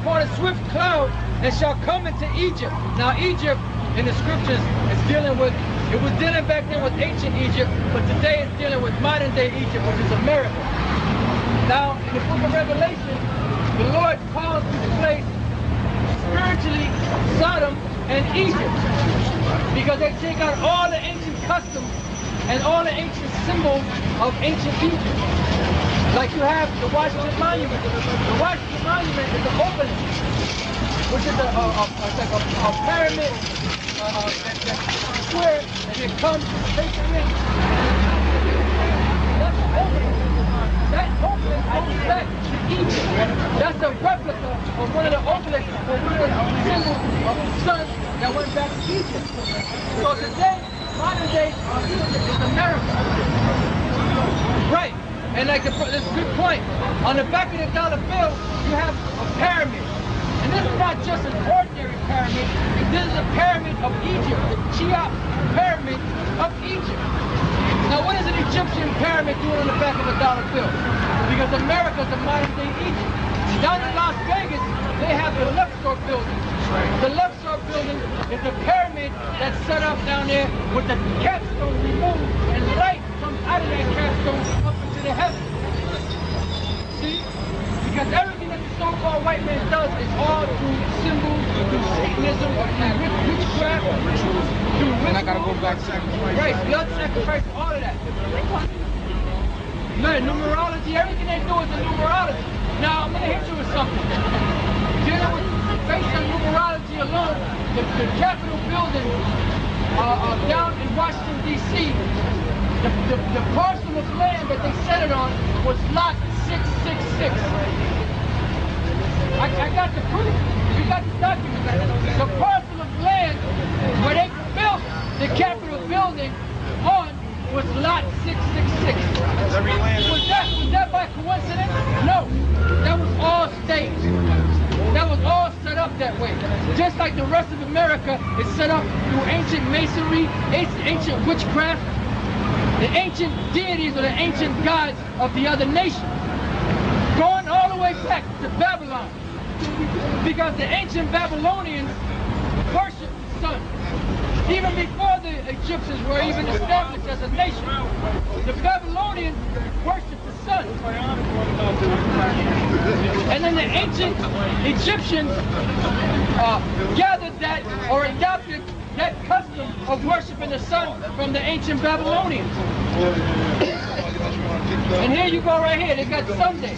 upon a swift cloud and shall come into Egypt. Now Egypt in the scriptures is dealing with, it was dealing back then with ancient Egypt, but today it's dealing with modern day Egypt, which is America. Now in the book of Revelation, the Lord calls this place spiritually Sodom and Egypt, because they take out all the ancient customs and all the ancient symbols of ancient Egypt. Like you have the Washington Monument. The Washington Monument is an obelisk, which is like a pyramid, that's square, and it comes facing in. That's an obelisk. That obelisk goes back to Egypt. That's a replica of one of the obelisks, or one of the symbols of the sun that went back to Egypt. So today, modern day Egypt is America. Right. And like that's a good point. On the back of the dollar bill, you have a pyramid. And this is not just an ordinary pyramid. This is a pyramid of Egypt, the Cheops pyramid of Egypt. Now what is an Egyptian pyramid doing on the back of a dollar bill? Because America is a modern day Egypt. Down in Las Vegas, they have the Luxor building. The Luxor building is a pyramid that's set up down there with the capstone removed, and light comes out of that capstone up into the heavens. See? Because everything that the so-called white man does is all through symbols, through Satanism, through witchcraft, through ritual. And I gotta go back to sacrifice. Right, blood sacrifice, all of that. Man, numerology, everything they do is a numerology. Now, I'm gonna hit you with something. Dealing with, based on numerology alone, the Capitol building down in Washington, D.C., the parcel of land that they set it on was lot 666. I got the proof. We got the document. The parcel of land where they built the Capitol building on was lot 666. Was that by coincidence? No. That was all staged. That was all set up that way. Just like the rest of America is set up through ancient masonry, ancient witchcraft, the ancient deities or the ancient gods of the other nations. Going all the way back to Babylon. Because the ancient Babylonians worshiped the sun. Even before the Egyptians were even established as a nation, the Babylonians worshipped the sun. And then the ancient Egyptians gathered that or adopted that custom of worshiping the sun from the ancient Babylonians. And here you go right here, they got Sunday.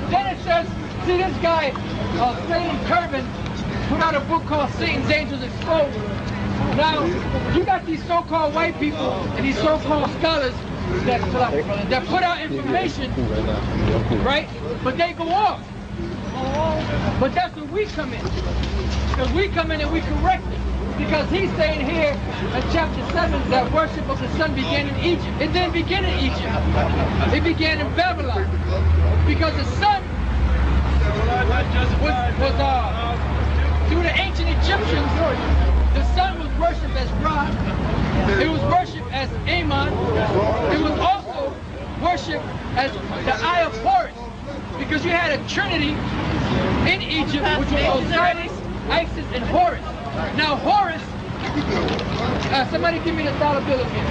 Then it says, see this guy, Clayton Curvin, put out a book called Satan's Angels Exposed. Now, you got these so-called white people and these so-called scholars that put out information, right? But they go off. But that's where we come in. Because we come in and we correct it. Because he's saying here in chapter 7 that worship of the sun began in Egypt. It didn't begin in Egypt. It began in Babylon. Because the sun was through the ancient Egyptians, the sun was worshipped as Ra. It was worshipped as Amon. It was also worshipped as the Eye of Horus. Because you had a trinity in Egypt, which was Osiris, Isis, and Horus. Now Horus, somebody give me the dollar bill again.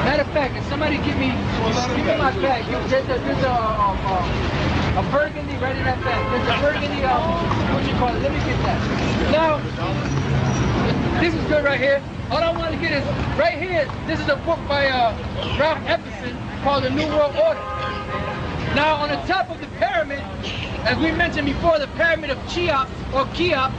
Matter of fact, if somebody give me my bag. There's a burgundy right in that bag. There's a burgundy, what you call it? Let me get that. Now, this is good right here. All I want to get is, right here, this is a book by Ralph Epperson called The New World Order. Now, on the top of the pyramid, as we mentioned before, the pyramid of Cheops, or Cheops,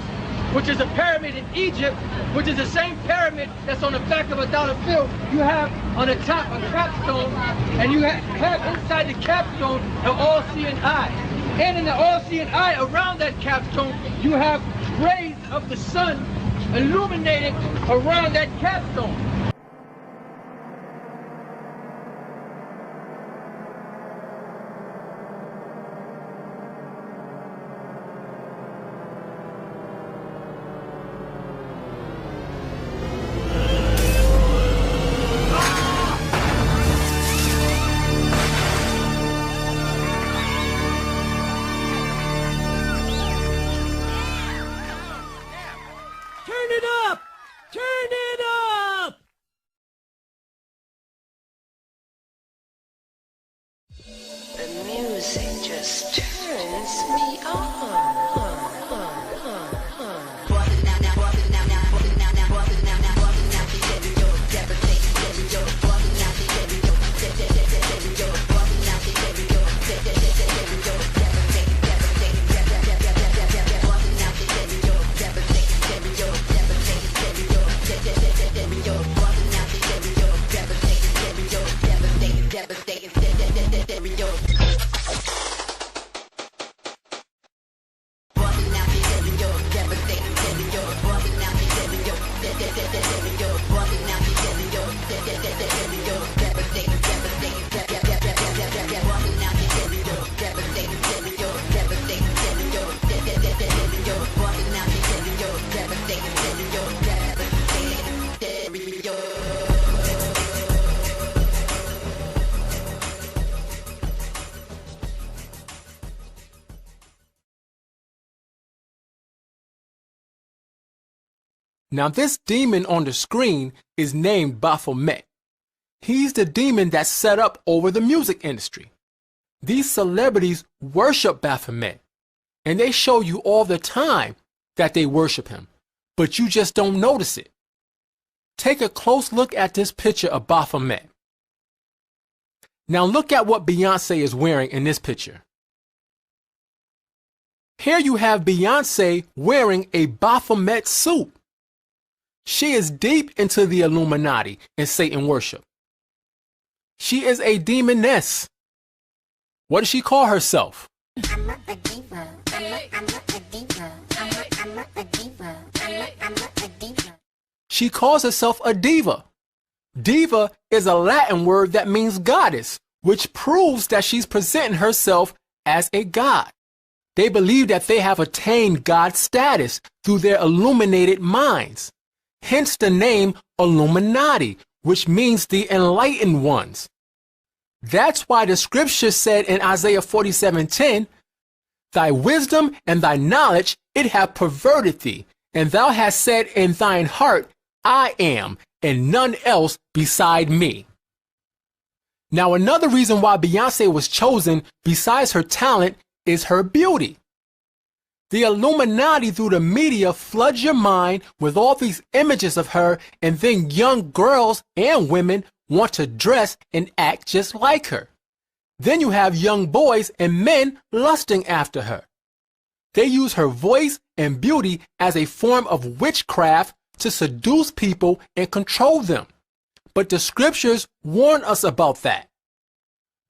which is a pyramid in Egypt, which is the same pyramid that's on the back of a dollar bill. You have on the top a capstone, and you have inside the capstone an all-seeing eye. And in the all-seeing eye, around that capstone, you have rays of the sun illuminated around that capstone. just turns me on. Now this demon on the screen is named Baphomet. He's the demon that's set up over the music industry. These celebrities worship Baphomet, and they show you all the time that they worship him, but you just don't notice it. Take a close look at this picture of Baphomet. Now look at what Beyonce is wearing in this picture. Here you have Beyonce wearing a Baphomet suit. She is deep into the Illuminati and Satan worship. She is a demoness. What does she call herself? I'm not a diva. I'm not a diva. I'm not a diva. I'm not a diva. She calls herself a diva. Diva is a Latin word that means goddess, which proves that she's presenting herself as a god. They believe that they have attained God status through their illuminated minds. Hence the name Illuminati, which means the enlightened ones. That's why the scripture said in Isaiah 47:10, "Thy wisdom and thy knowledge, it hath perverted thee, and thou hast said in thine heart, I am, and none else beside me." Now another reason why Beyonce was chosen besides her talent is her beauty. The Illuminati through the media floods your mind with all these images of her, and then young girls and women want to dress and act just like her. Then you have young boys and men lusting after her. They use her voice and beauty as a form of witchcraft to seduce people and control them. But the scriptures warn us about that.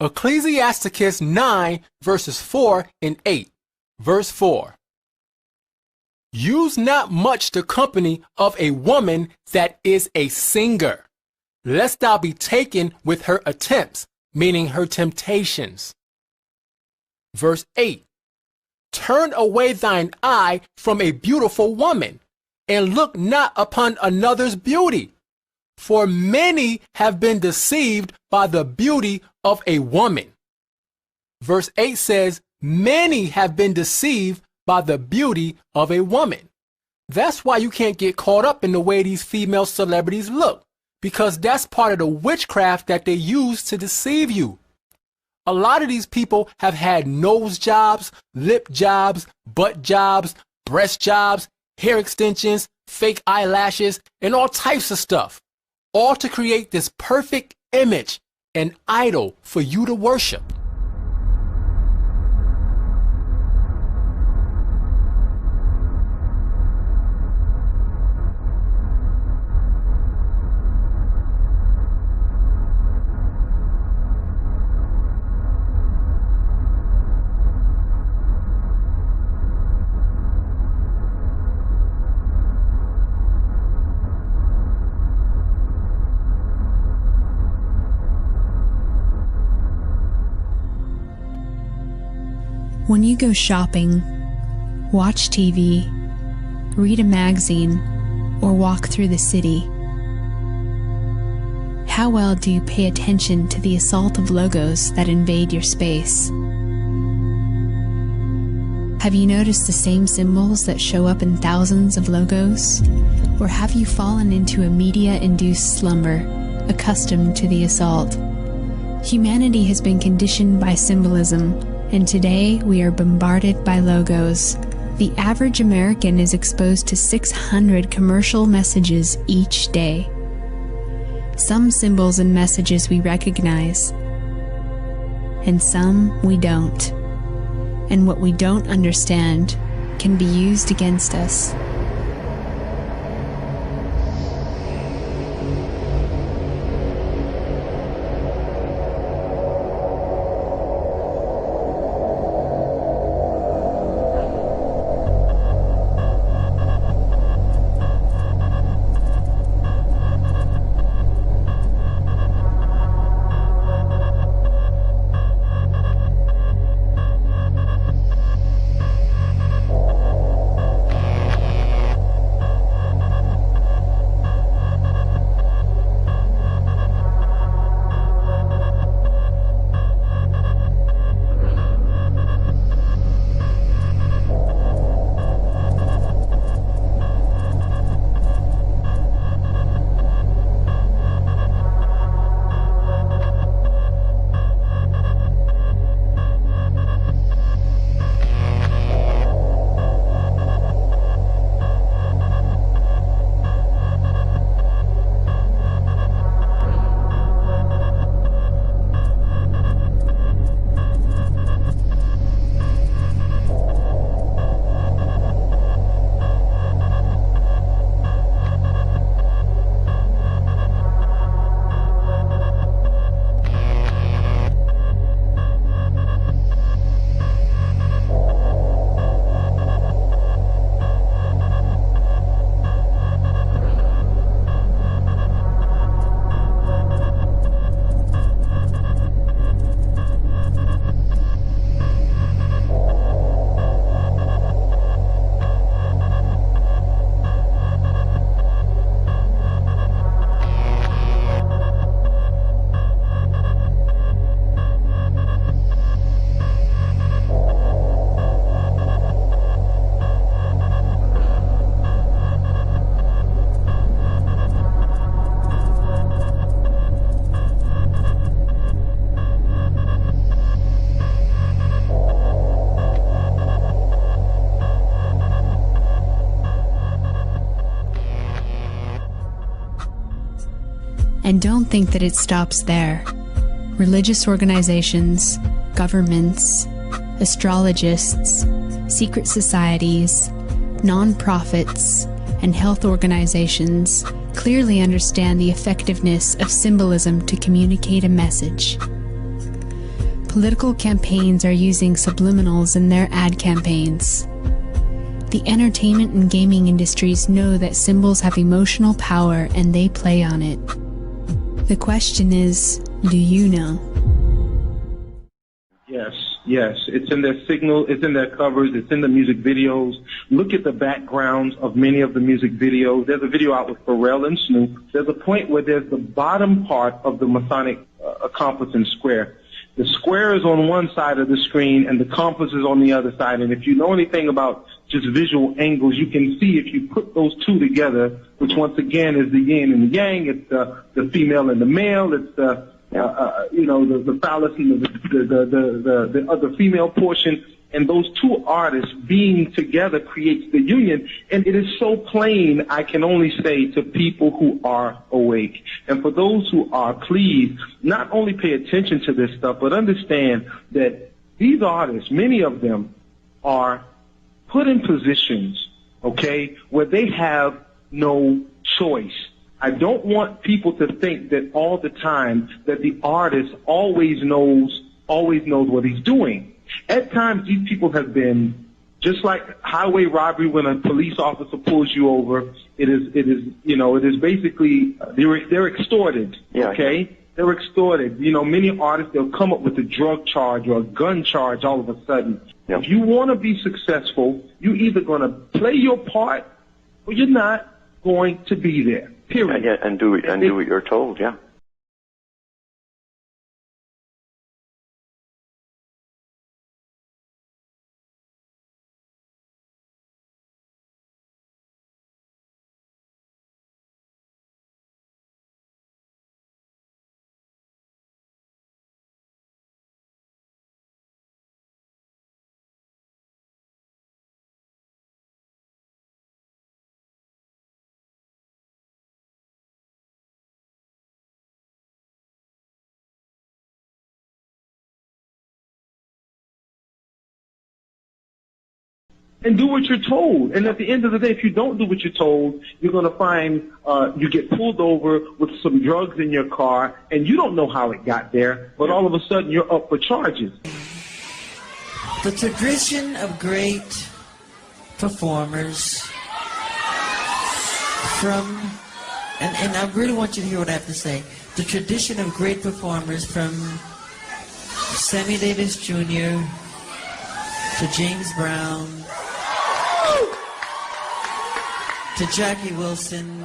Ecclesiasticus 9 verses 4 and 8. Verse 4. Use not much the company of a woman that is a singer, lest thou be taken with her attempts, meaning her temptations. Verse 8. Turn away thine eye from a beautiful woman, and look not upon another's beauty. For many have been deceived by the beauty of a woman. Verse 8 says, many have been deceived by the beauty of a woman. That's why you can't get caught up in the way these female celebrities look, because that's part of the witchcraft that they use to deceive you. A lot of these people have had nose jobs, lip jobs, butt jobs, breast jobs, hair extensions, fake eyelashes, and all types of stuff, all to create this perfect image, an idol for you to worship. When you go shopping, watch TV, read a magazine, or walk through the city, how well do you pay attention to the assault of logos that invade your space? Have you noticed the same symbols that show up in thousands of logos? Or have you fallen into a media-induced slumber, accustomed to the assault? Humanity has been conditioned by symbolism, And today we are bombarded by logos. The average American is exposed to 600 commercial messages each day. Some symbols and messages we recognize, and some we don't. And what we don't understand can be used against us. And don't think that it stops there. Religious organizations, governments, astrologists, secret societies, non-profits, and health organizations clearly understand the effectiveness of symbolism to communicate a message. Political campaigns are using subliminals in their ad campaigns. The entertainment and gaming industries know that symbols have emotional power and they play on it. The question is, do you know? Yes. It's in their signal, it's in their covers, it's in the music videos. Look at the backgrounds of many of the music videos. There's a video out with Pharrell and Snoop. There's a point where there's the bottom part of the Masonic compass and square. The square is on one side of the screen and the compass is on the other side. And if you know anything about just visual angles, you can see if you put those two together, which once again is the yin and the yang, it's the female and the male, it's the phallus and the other female portion, and those two artists being together creates the union. And it is so plain, I can only say to people who are awake. And for those who are, please, not only pay attention to this stuff, but understand that these artists, many of them, are put in positions, okay, where they have no choice. I don't want people to think that all the time that the artist always knows what he's doing. At times, these people have been, just like highway robbery when a police officer pulls you over, it is basically, they're extorted, okay? They're extorted. Many artists, they'll come up with a drug charge or a gun charge all of a sudden. Yeah. If you want to be successful, you're either going to play your part or you're not going to be there. Period. And do what you're told, yeah. and do what you're told. And at the end of the day, if you don't do what you're told, you're going to find you get pulled over with some drugs in your car, and you don't know how it got there, but all of a sudden you're up for charges. The tradition of great performers from, and I really want you to hear what I have to say, the tradition of great performers from Sammy Davis Jr. to James Brown to Jackie Wilson.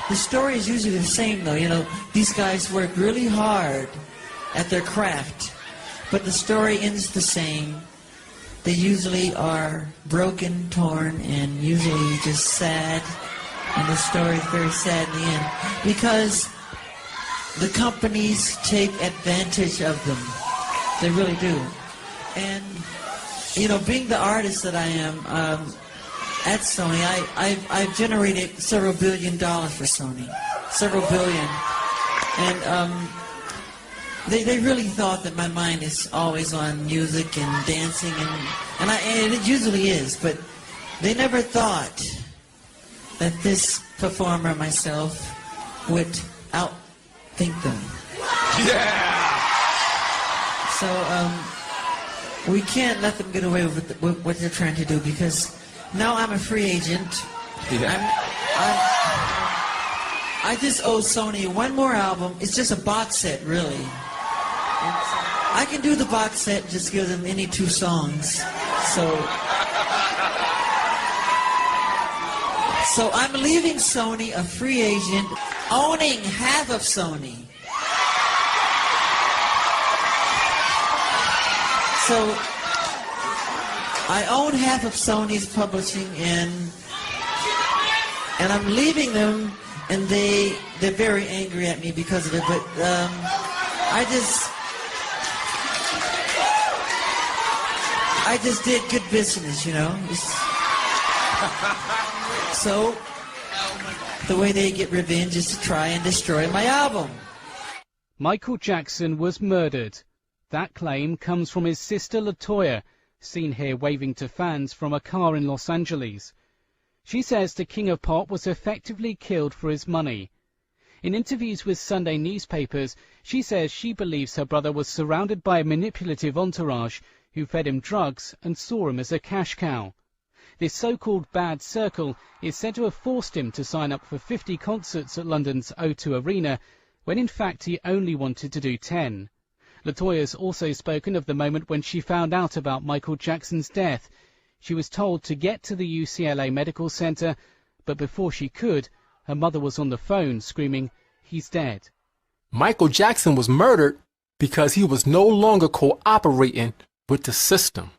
The story is usually the same though, you know, these guys work really hard at their craft, but the story ends the same. They usually are broken, torn, and usually just sad, and the story is very sad in the end, because the companies take advantage of them. They really do. And, you know, being the artist that I am, at Sony, I've generated several $1 billion for Sony. Several billion. And they really thought that my mind is always on music and dancing, and it usually is, but they never thought that this performer, myself, would outthink them. Yeah! So, we can't let them get away with what they're trying to do, because now I'm a free agent. Yeah. I just owe Sony one more album. It's just a box set, really. I can do the box set, just give them any 2 songs. So I'm leaving Sony a free agent, owning half of Sony. So I own half of Sony's publishing, and I'm leaving them, and they're very angry at me because of it. But I just did good business, you know. So the way they get revenge is to try and destroy my album. Michael Jackson was murdered. That claim comes from his sister LaToya, seen here waving to fans from a car in Los Angeles. She says the King of Pop was effectively killed for his money. In interviews with Sunday newspapers, she says she believes her brother was surrounded by a manipulative entourage who fed him drugs and saw him as a cash cow. This so-called bad circle is said to have forced him to sign up for 50 concerts at London's O2 Arena, when in fact he only wanted to do 10. LaToya's also spoken of the moment when she found out about Michael Jackson's death. She was told to get to the UCLA Medical Center, but before she could, her mother was on the phone screaming, "He's dead." Michael Jackson was murdered because he was no longer cooperating with the system.